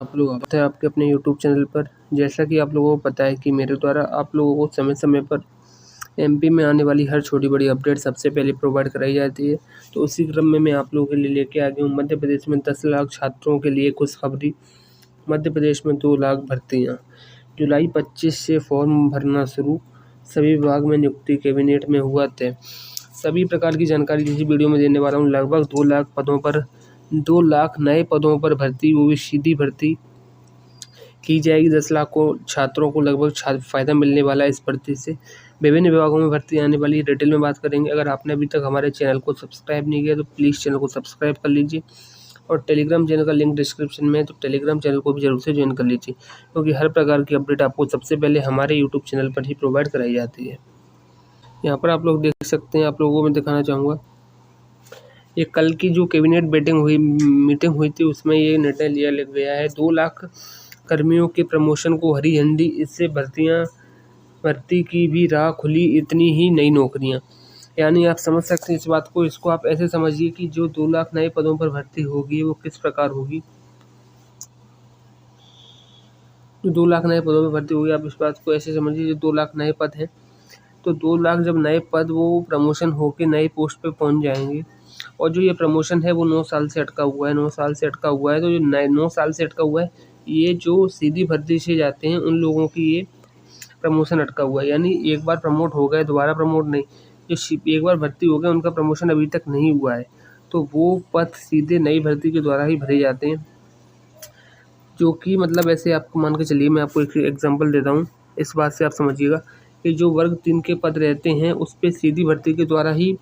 आप लोग आते हैं आपके अपने यूट्यूब चैनल पर। जैसा कि आप लोगों को पता है कि मेरे द्वारा आप लोगों को समय समय पर एमपी में आने वाली हर छोटी बड़ी अपडेट सबसे पहले प्रोवाइड कराई जाती है। तो उसी क्रम में मैं आप लोगों के लिए लेके आ गया हूँ मध्य प्रदेश में 10 लाख छात्रों के लिए खुशखबरी। मध्य प्रदेश में 2 लाख भर्तियाँ, जुलाई 25 से फॉर्म भरना शुरू, सभी विभाग में नियुक्ति कैबिनेट में हुआ तय। सभी प्रकार की जानकारी इसी वीडियो में देने वाला हूँ। लगभग 2 लाख पदों पर 2 लाख नए पदों पर भर्ती, वो भी सीधी भर्ती की जाएगी। 10 लाख को छात्रों को लगभग फ़ायदा मिलने वाला है इस भर्ती से। विभिन्न विभागों में भर्ती आने वाली है, डिटेल में बात करेंगे। अगर आपने अभी तक हमारे चैनल को सब्सक्राइब नहीं किया तो प्लीज़ चैनल को सब्सक्राइब कर लीजिए और टेलीग्राम चैनल का लिंक डिस्क्रिप्शन में है, तो टेलीग्राम चैनल को भी जरूर से ज्वाइन कर लीजिए, क्योंकि हर प्रकार की अपडेट आपको सबसे पहले हमारे यूट्यूब चैनल पर ही प्रोवाइड कराई जाती है। यहाँ पर आप लोग देख सकते हैं, आप लोगों को मैं दिखाना चाहूँगा, ये कल की जो कैबिनेट मीटिंग हुई थी उसमें ये निर्णय लिया गया है। 2 लाख कर्मियों के प्रमोशन को हरी झंडी, इससे भर्ती की भी राह खुली, इतनी ही नई नौकरियां। यानी आप समझ सकते हैं इस बात को, इसको आप ऐसे समझिए कि जो 2 लाख नए पदों पर भर्ती होगी वो किस प्रकार होगी। जो 2 लाख नए पदों पर भर्ती होगी, आप इस बात को ऐसे समझिए, जो 2 लाख नए पद हैं, तो 2 लाख जब नए पद वो प्रमोशन होके नए पोस्ट पे पहुंच जाएंगे, और जो ये प्रमोशन है वो 9 साल से अटका हुआ है। 9 साल से अटका हुआ है, तो जो 9 साल से अटका हुआ है, ये जो सीधी भर्ती से जाते हैं उन लोगों की ये प्रमोशन अटका हुआ है। यानी एक बार प्रमोट हो गए, दोबारा प्रमोट नहीं, जो एक बार भर्ती हो गए उनका प्रमोशन अभी तक नहीं हुआ है, तो वो पद सीधे नई भर्ती के द्वारा ही भरे जाते हैं। जो कि मतलब ऐसे आपको मान के चलिए, मैं आपको एक एग्जांपल देता हूँ, इस बात से आप समझिएगा कि जो वर्ग 3 के पद रहते हैं उस पर सीधी भर्ती के द्वारा ही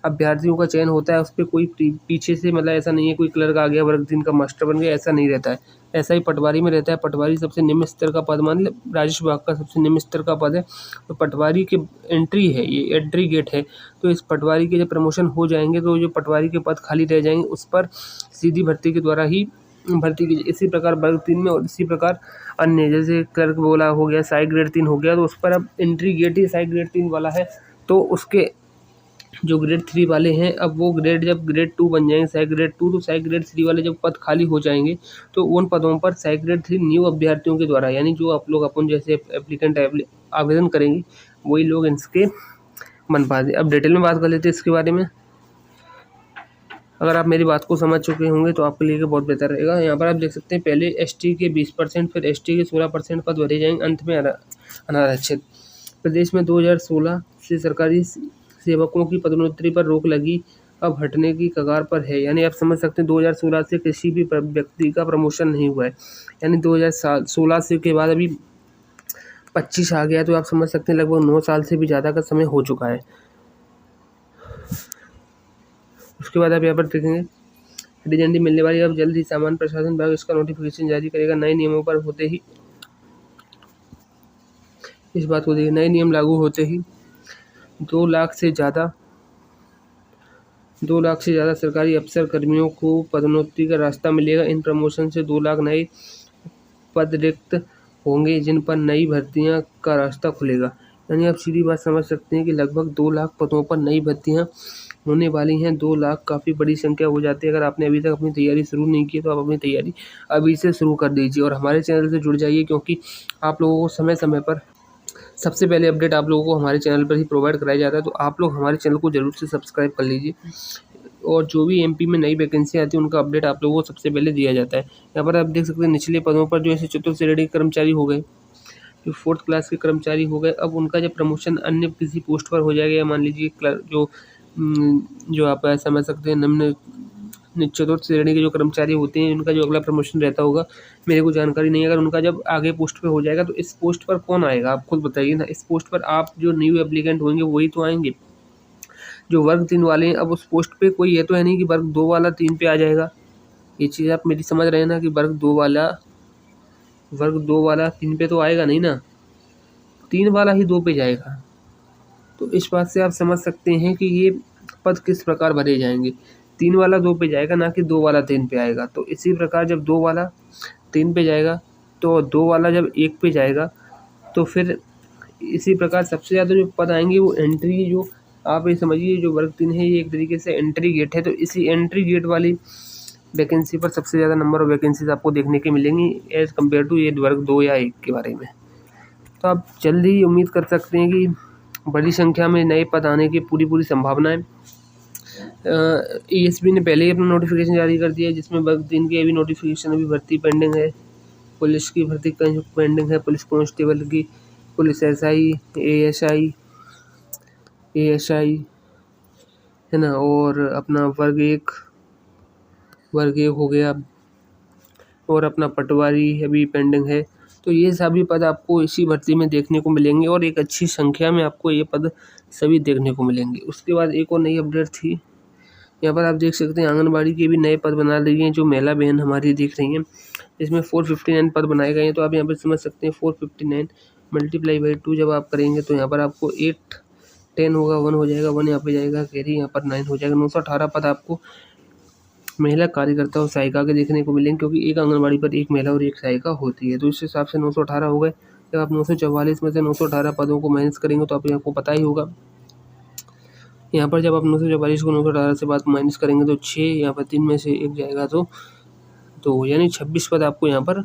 अभ्यर्थियों का चयन होता है। उस पर कोई पीछे से मतलब ऐसा नहीं है कोई क्लर्क आ गया वर्ग 3 का मास्टर बन गया, ऐसा नहीं रहता है। ऐसा ही पटवारी में रहता है। पटवारी सबसे निम्न स्तर का पद, मान लो राजस्व विभाग का सबसे निम्न स्तर का पद है, तो पटवारी के एंट्री है, ये एंट्री गेट है। तो इस पटवारी के जब प्रमोशन हो जाएंगे तो जो पटवारी के पद खाली रह जाएंगे उस पर सीधी भर्ती के द्वारा ही भर्ती की। इसी प्रकार वर्ग 3 में, और इसी प्रकार अन्य जैसे क्लर्क बोला हो गया, साई ग्रेड 3 हो गया, तो उस पर अब एंट्री गेट ही साई ग्रेड 3 वाला है। तो उसके जो ग्रेड 3 वाले हैं, अब वो ग्रेड जब ग्रेड 2 बन जाएंगे, साई ग्रेड 2, तो साई ग्रेड 3 वाले जब पद खाली हो जाएंगे तो उन पदों पर साई ग्रेड 3 न्यू अभ्यर्थियों के द्वारा, यानी जो आप लोग अपन जैसे एप्लीकेंट आवेदन करेंगे वही लोग इसके बन पाते। अब डिटेल में बात कर लेते हैं इसके बारे में। अगर आप मेरी बात को समझ चुके होंगे तो आपके लिए बहुत बेहतर रहेगा। यहाँ पर आप देख सकते हैं, पहले एसटी के 20%, फिर एसटी के 16% पद भरे जाएंगे, अंत में अनारक्षित। प्रदेश में 2016 से सरकारी सेवकों की पदोन्नति पर रोक लगी, अब हटने की कगार पर है। यानी आप समझ सकते हैं 2016 से किसी भी व्यक्ति का प्रमोशन नहीं हुआ है। यानी 2016 से के बाद अभी 25 आ गया, तो आप समझ सकते हैं लगभग 9 साल से भी ज़्यादा का समय हो चुका है। उसके बाद आप यहाँ पर देखेंगे, हरी झंडी मिलने वाली, अब जल्द ही सामान्य प्रशासन विभाग इसका नोटिफिकेशन जारी करेगा। नए नियमों पर होते ही, इस बात को देखिए, नए नियम लागू होते ही 2 लाख से ज़्यादा सरकारी अफसर कर्मियों को पदोन्नति का रास्ता मिलेगा। इन प्रमोशन से 2 लाख नए पद रिक्त होंगे, जिन पर नई भर्तियां का रास्ता खुलेगा। यानी आप सीधी बात समझ सकते हैं कि लगभग 2 लाख पदों पर नई भर्तियां होने वाली हैं। 2 लाख काफ़ी बड़ी संख्या हो जाती है। अगर आपने अभी तक अपनी तैयारी शुरू नहीं की तो आप अपनी तैयारी अभी से शुरू कर दीजिए और हमारे चैनल से जुड़ जाइए, क्योंकि आप लोगों को समय समय पर सबसे पहले अपडेट आप लोगों को हमारे चैनल पर ही प्रोवाइड कराया जाता है। तो आप लोग हमारे चैनल को जरूर से सब्सक्राइब कर लीजिए, और जो भी एमपी में नई वैकेंसी आती है उनका अपडेट आप लोगों को सबसे पहले दिया जाता है। यहाँ पर आप देख सकते हैं, निचले पदों पर जो ऐसे चतुर्थ श्रेणी के कर्मचारी हो गए, जो 4th क्लास के कर्मचारी हो गए, अब उनका जब प्रमोशन अन्य किसी पोस्ट पर हो जाएगा, या मान लीजिए क्लर्क जो आप समझ सकते हैं निम्न चतुर्थ श्रेणी के जो कर्मचारी होते हैं, उनका जो अगला प्रमोशन रहता होगा, मेरे को जानकारी नहीं है। अगर उनका जब आगे पोस्ट पे हो जाएगा तो इस पोस्ट पर कौन आएगा, आप खुद बताइए ना। इस पोस्ट पर आप जो न्यू एप्लीकेंट होंगे वही तो आएंगे। जो वर्ग 3 वाले हैं, अब उस पोस्ट पे कोई ये तो है नहीं कि वर्ग 2 वाला 3 पे आ जाएगा। ये चीज़ आप मेरी समझ रहे हैं ना, कि वर्ग 2 वाला 3 पे तो आएगा नहीं ना, 3 वाला ही 2 पे जाएगा। तो इस बात से आप समझ सकते हैं कि ये पद किस प्रकार भरे जाएंगे। 3 वाला 2 पे जाएगा, ना कि 2 वाला 3 पे आएगा। तो इसी प्रकार जब 2 वाला 3 पे जाएगा, तो 2 वाला जब 1 पे जाएगा, तो फिर इसी प्रकार सबसे ज़्यादा जो पद आएंगे वो एंट्री, जो आप ये समझिए जो वर्ग 3 है ये एक तरीके से एंट्री गेट है। तो इसी एंट्री गेट वाली वैकेंसी पर सबसे ज़्यादा नंबर ऑफ वैकेंसीज आपको देखने की मिलेंगी एज़ कम्पेयर टू ये वर्ग 2 या 1 के बारे में। तो आप जल्दी ही उम्मीद कर सकते हैं कि बड़ी संख्या में नए पद आने की पूरी संभावना है। ESB ने पहले ही अपना नोटिफिकेशन जारी कर दिया है, जिसमें वर्ग 3 की अभी नोटिफिकेशन अभी भर्ती पेंडिंग है। पुलिस की भर्ती पेंडिंग है, पुलिस कांस्टेबल की, पुलिस SI, ASI है ना, और अपना वर्ग 1 हो गया, और अपना पटवारी अभी पेंडिंग है। तो ये सभी पद आपको इसी भर्ती में देखने को मिलेंगे और एक अच्छी संख्या में आपको ये पद सभी देखने को मिलेंगे। उसके बाद एक और नई अपडेट थी, यहाँ पर आप देख सकते हैं आंगनबाड़ी के भी नए पद बना रही हैं जो महिला बहन हमारी दिख रही हैं। इसमें 459 पद बनाए गए हैं। तो आप यहाँ पर समझ सकते हैं 459 मल्टीप्लाई बाई 2 जब आप करेंगे तो यहाँ पर आपको 8 10 होगा, 1 हो जाएगा, 1 यहाँ पे जाएगा कैरी, यहाँ पर 9 हो जाएगा। 918 पद आपको महिला कार्यकर्ता और सहायिका के देखने को मिलेंगे, क्योंकि एक आंगनबाड़ी पर एक महिला और एक सहायिका होती है। तो इस हिसाब से 918 हो गए। जब आप 944 में से 918 पदों को माइनस करेंगे तो आपको पता ही होगा, यहाँ पर जब आप 944 को 918 से बाद माइनस करेंगे तो 6, यहाँ पर 3 में से 1 जाएगा तो 2, यानी 26 पद आपको यहाँ पर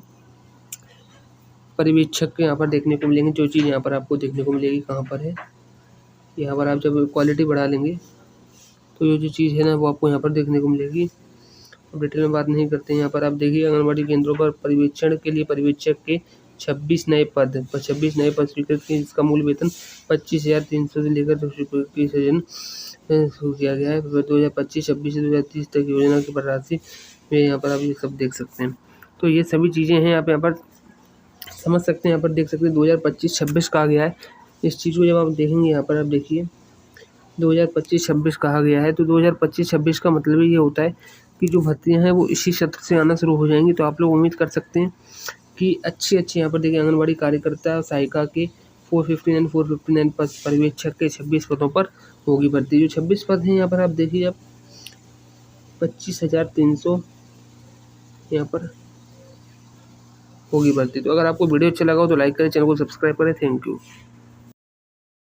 पर्यवेक्षक के यहाँ पर देखने को मिलेंगे। जो चीज़ यहाँ पर आपको देखने को मिलेगी कहाँ पर है, यहाँ पर आप जब क्वालिटी बढ़ा लेंगे तो ये जो चीज़ है ना वो आपको यहाँ पर देखने को मिलेगी। अब डिटेल में बात नहीं करते हैं। यहाँ पर आप देखिए आंगनबाड़ी केंद्रों पर पर्यवेक्षण के लिए पर्यवेक्षक के 26 नए पद स्वीकृत किए, जिसका मूल वेतन 25,300 से लेकर 221 शुरू किया गया है। 2025-26 से 2030 तक योजना की राशि में यहाँ पर आप ये सब देख सकते हैं। तो ये सभी चीज़ें हैं, आप यहाँ पर समझ सकते हैं। यहाँ पर देख सकते हैं 2025-26 कहा गया है। इस चीज़ को जब आप देखेंगे यहाँ पर आप देखिए 2025-26 कहा गया है। तो 2025-26 का मतलब ये होता है कि जो भर्तियां हैं वो इसी सत्र से आना शुरू हो जाएंगी। तो आप लोग उम्मीद कर सकते हैं कि अच्छे यहाँ पर देखिए आंगनबाड़ी कार्यकर्ता और सहायिका के 459 पद, पर्यवेक्षक के 26 पदों पर होगी भर्ती। जो 26 पद हैं यहाँ पर आप देखिए अब 25,300 यहाँ पर होगी भर्ती। तो अगर आपको वीडियो अच्छा लगा हो तो लाइक करें, चैनल को सब्सक्राइब करें। Thank you.